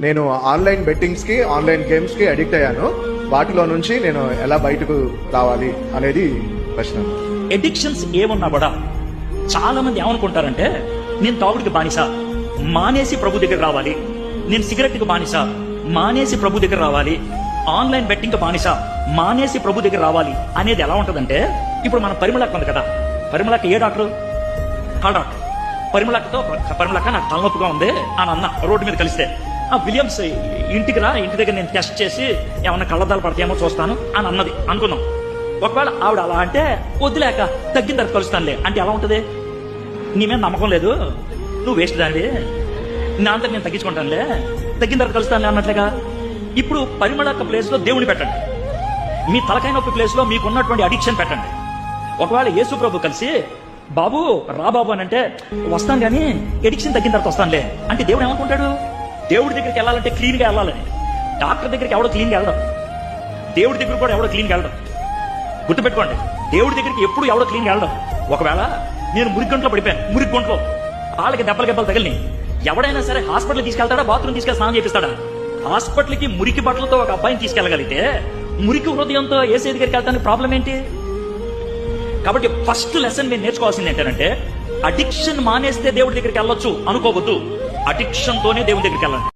నేను online బెట్టింగ్స్కి online గేమ్స్కి addict అయ్యాను. వాటిలో నుంచి నేను ఎలా బయటకు రావాలి అనేది ప్రశ్న. ఎడిక్షన్స్ ఏమన్నా కూడా చాలా మంది ఏమనుకుంటారంటే, నేను తాగుడికి బానిస, మానేసి ప్రభు దగ్గర రావాలి. నేను సిగరెట్కి బానిస, మానేసి ప్రభు దగ్గర రావాలి. ఆన్లైన్ బెట్టింగ్ బానిస, మానేసి ప్రభు దగ్గర రావాలి అనేది ఎలా ఉంటుందంటే, ఇప్పుడు మన పరిమళక్క ఉంది కదా, పరిమళక్క ఏ డాక్టర్? Call doctor. పరిమళక్క నాకు తలనొప్పిగా ఉంది అని అన్న రోడ్డు మీద కలిస్తే, విలియమ్స్ ఇంటికి రా, ఇంటి దగ్గర నేను టెస్ట్ చేసి ఏమన్నా కళ్ళద్దాలు పడతాయేమో చూస్తాను అని అన్నది అనుకుందాం. ఒకవేళ ఆవిడ అలా అంటే, వద్దులేక తగ్గిన తర్వాత కలుస్తానులే అంటే ఎలా ఉంటుంది? నీ మీద నమ్మకం లేదు, నువ్వు వేస్ట్ దానివి, నా అంతా నేను తగ్గించుకుంటానులే, తగ్గిన తర్వాత కలుస్తానులే అన్నట్లుగా. ఇప్పుడు పరిమళక్క ప్లేస్ లో దేవుని పెట్టండి, మీ తలకాయ నొప్పి ప్లేస్ లో మీకున్నటువంటి అడిక్షన్ పెట్టండి. ఒకవేళ యేసు ప్రభు కలిసి, బాబు రా బాబు అని అంటే, వస్తాను కానీ ఎడిక్షన్ తగ్గిన తర్వాత వస్తానులే అంటే, దేవుడు ఏమనుకుంటాడు? దేవుడి దగ్గరికి వెళ్ళాలంటే క్లీన్ గా వెళ్ళాలని. డాక్టర్ దగ్గరికి ఎవడో క్లీన్ గా వెళ్ళడం, దేవుడి దగ్గర కూడా ఎవడో క్లీన్ గా వెళ్ళడం. గుర్తుపెట్టుకోండి, దేవుడి దగ్గరికి ఎప్పుడు ఎవడో క్లీన్ గా వెళ్ళడం. ఒకవేళ నేను మురిగొంట్లో పడిపోయాను, మురిగొంట్లో వాళ్ళకి దెబ్బలు తగిలిని, ఎవడైనా సరే హాస్పిటల్ తీసుకెళ్తాడా, బాత్రూమ్ తీసుకెళ్ళి స్నానం చేపిస్తాడా? హాస్పిటల్కి మురికి బట్టలతో ఒక అబ్బాయిని తీసుకెళ్ళగలిగితే, మురికి హృదయంతో ఏసీ దగ్గరికి వెళ్తానికి ప్రాబ్లం ఏంటి? కాబట్టి ఫస్ట్ లెసన్ మీరు నేర్చుకోవాల్సింది ఏంటంటే, అడిక్షన్ మానేస్తే దేవుడి దగ్గరికి వెళ్ళొచ్చు అనుకోవద్దు, అడిక్షన్ తోనే దేవుడి దగ్గరికి వెళ్ళండి.